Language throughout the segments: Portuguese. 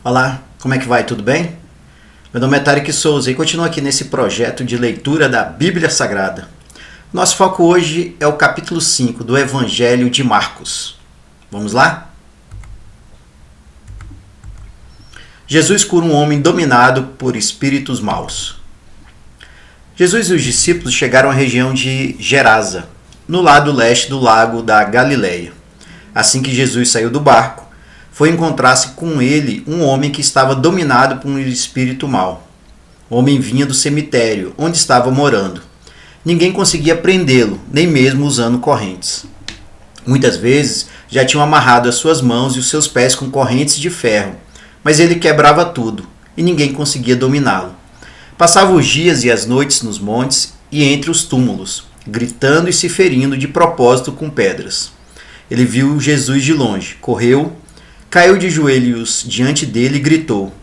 Olá, como é que vai? Tudo bem? Meu nome é Tarek Souza e continuo aqui nesse projeto de leitura da Bíblia Sagrada. Nosso foco hoje é o capítulo 5 do Evangelho de Marcos. Vamos lá? Jesus cura um homem dominado por espíritos maus. Jesus e os discípulos chegaram à região de Gerasa, no lado leste do lago da Galileia. Assim que Jesus saiu do barco, foi encontrar-se com ele um homem que estava dominado por um espírito mau. O homem vinha do cemitério, onde estava morando. Ninguém conseguia prendê-lo, nem mesmo usando correntes. Muitas vezes já tinham amarrado as suas mãos e os seus pés com correntes de ferro, mas ele quebrava tudo, e ninguém conseguia dominá-lo. Passava os dias e as noites nos montes e entre os túmulos, gritando e se ferindo de propósito com pedras. Ele viu Jesus de longe, correu, caiu de joelhos diante dele e gritou: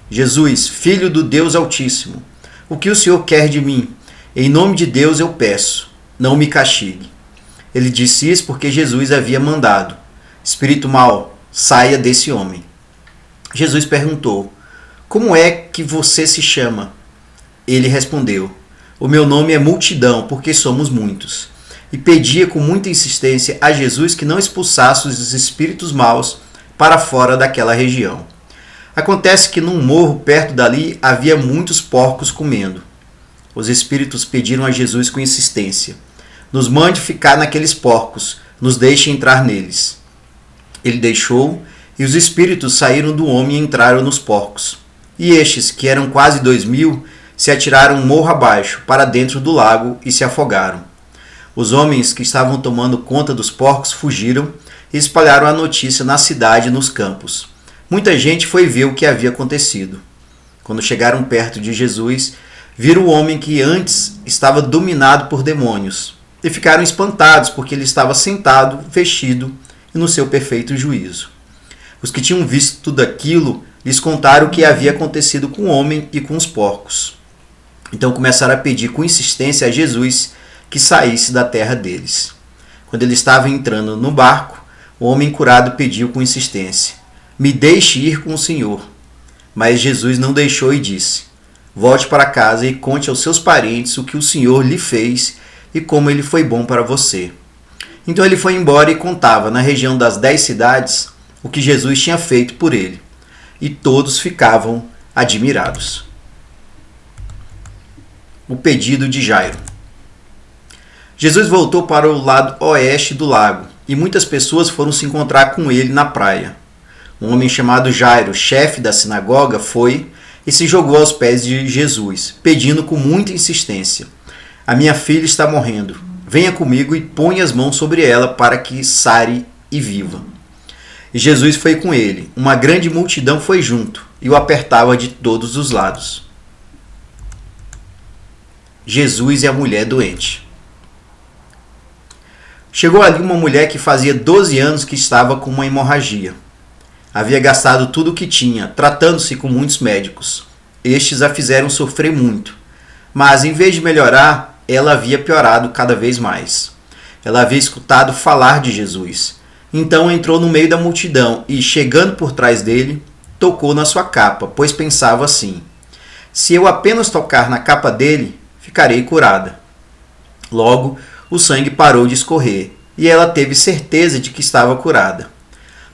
Jesus, Filho do Deus Altíssimo, o que o Senhor quer de mim? Em nome de Deus eu peço, não me castigue. Ele disse isso porque Jesus havia mandado: Espírito mau, saia desse homem. Jesus perguntou: Como é que você se chama? Ele respondeu: O meu nome é Multidão, porque somos muitos. E pedia com muita insistência a Jesus que não expulsasse os espíritos maus para fora daquela região. Acontece que num morro perto dali havia muitos porcos comendo. Os espíritos pediram a Jesus com insistência: Nos mande ficar naqueles porcos, nos deixe entrar neles. Ele deixou, e os espíritos saíram do homem e entraram nos porcos. E estes, que eram quase 2000, se atiraram morro abaixo, para dentro do lago, e se afogaram. Os homens que estavam tomando conta dos porcos fugiram e espalharam a notícia na cidade e nos campos. Muita gente foi ver o que havia acontecido. Quando chegaram perto de Jesus, viram o homem que antes estava dominado por demônios, e ficaram espantados porque ele estava sentado, vestido e no seu perfeito juízo. Os que tinham visto tudo aquilo lhes contaram o que havia acontecido com o homem e com os porcos. Então começaram a pedir com insistência a Jesus que saísse da terra deles. Quando ele estava entrando no barco, o homem curado pediu com insistência: Me deixe ir com o Senhor. Mas Jesus não deixou e disse: Volte para casa e conte aos seus parentes o que o Senhor lhe fez e como ele foi bom para você. Então ele foi embora e contava na região das 10 cidades o que Jesus tinha feito por ele. E todos ficavam admirados. O pedido de Jairo. Jesus voltou para o lado oeste do lago, e muitas pessoas foram se encontrar com ele na praia. Um homem chamado Jairo, chefe da sinagoga, foi e se jogou aos pés de Jesus, pedindo com muita insistência: A minha filha está morrendo. Venha comigo e ponha as mãos sobre ela para que sare e viva. E Jesus foi com ele. Uma grande multidão foi junto e o apertava de todos os lados. Jesus e a mulher doente. Chegou ali uma mulher que fazia 12 anos que estava com uma hemorragia. Havia gastado tudo o que tinha, tratando-se com muitos médicos. Estes a fizeram sofrer muito. Mas, em vez de melhorar, ela havia piorado cada vez mais. Ela havia escutado falar de Jesus. Então entrou no meio da multidão e, chegando por trás dele, tocou na sua capa, pois pensava assim: Se eu apenas tocar na capa dele, ficarei curada. Logo, o sangue parou de escorrer, e ela teve certeza de que estava curada.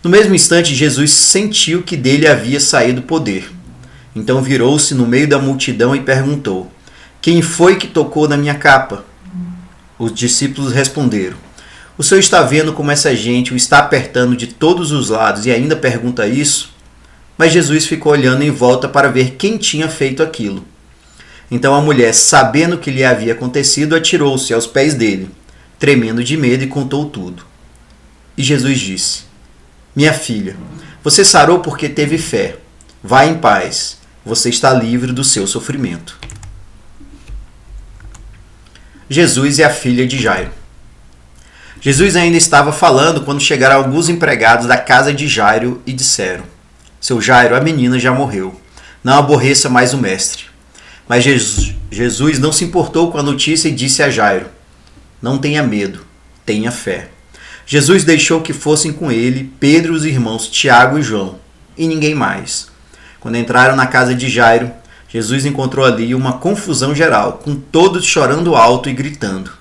No mesmo instante, Jesus sentiu que dele havia saído poder. Então virou-se no meio da multidão e perguntou: Quem foi que tocou na minha capa? Os discípulos responderam: O senhor está vendo como essa gente o está apertando de todos os lados e ainda pergunta isso? Mas Jesus ficou olhando em volta para ver quem tinha feito aquilo. Então a mulher, sabendo o que lhe havia acontecido, atirou-se aos pés dele, tremendo de medo, e contou tudo. E Jesus disse: Minha filha, você sarou porque teve fé. Vá em paz. Você está livre do seu sofrimento. Jesus e a filha de Jairo. Jesus ainda estava falando quando chegaram alguns empregados da casa de Jairo e disseram: Seu Jairo, a menina já morreu. Não aborreça mais o mestre. Mas Jesus não se importou com a notícia e disse a Jairo: Não tenha medo, tenha fé. Jesus deixou que fossem com ele Pedro e os irmãos Tiago e João, e ninguém mais. Quando entraram na casa de Jairo, Jesus encontrou ali uma confusão geral, com todos chorando alto e gritando.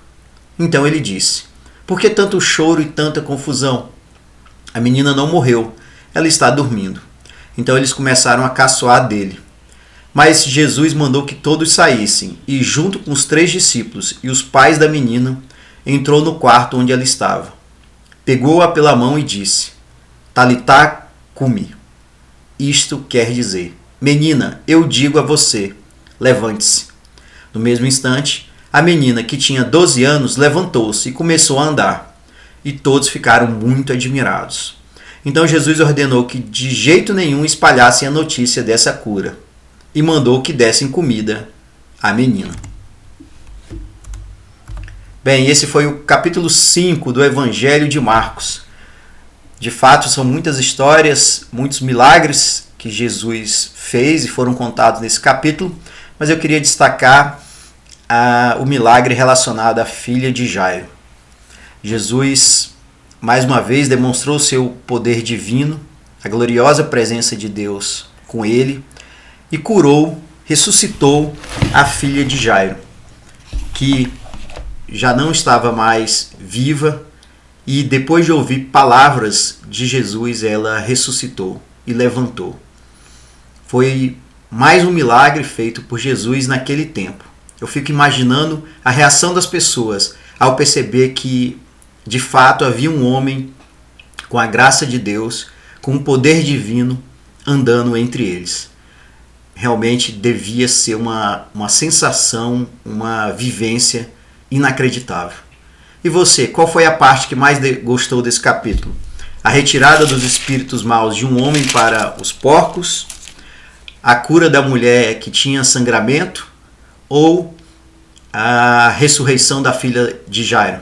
Então ele disse: por que tanto choro e tanta confusão? A menina não morreu, ela está dormindo. Então eles começaram a caçoar dele. Mas Jesus mandou que todos saíssem, e junto com os 3 discípulos e os pais da menina, entrou no quarto onde ela estava. Pegou-a pela mão e disse: Talitá cumi. Isto quer dizer: menina, eu digo a você, levante-se. No mesmo instante, a menina, que tinha 12 anos, levantou-se e começou a andar. E todos ficaram muito admirados. Então Jesus ordenou que de jeito nenhum espalhassem a notícia dessa cura e mandou que dessem comida à menina. Bem, esse foi o capítulo 5 do Evangelho de Marcos. De fato, são muitas histórias, muitos milagres que Jesus fez e foram contados nesse capítulo, mas eu queria destacar o milagre relacionado à filha de Jairo. Jesus, mais uma vez, demonstrou seu poder divino, a gloriosa presença de Deus com ele, e curou, ressuscitou a filha de Jairo, que já não estava mais viva, e depois de ouvir palavras de Jesus, ela ressuscitou e levantou. Foi mais um milagre feito por Jesus naquele tempo. Eu fico imaginando a reação das pessoas ao perceber que, de fato, havia um homem com a graça de Deus, com o poder divino, andando entre eles. Realmente devia ser uma sensação, uma vivência inacreditável. E você, qual foi a parte que mais gostou desse capítulo? A retirada dos espíritos maus de um homem para os porcos? A cura da mulher que tinha sangramento? Ou a ressurreição da filha de Jairo?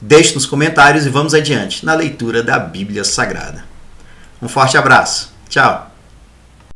Deixe nos comentários e vamos adiante na leitura da Bíblia Sagrada. Um forte abraço. Tchau.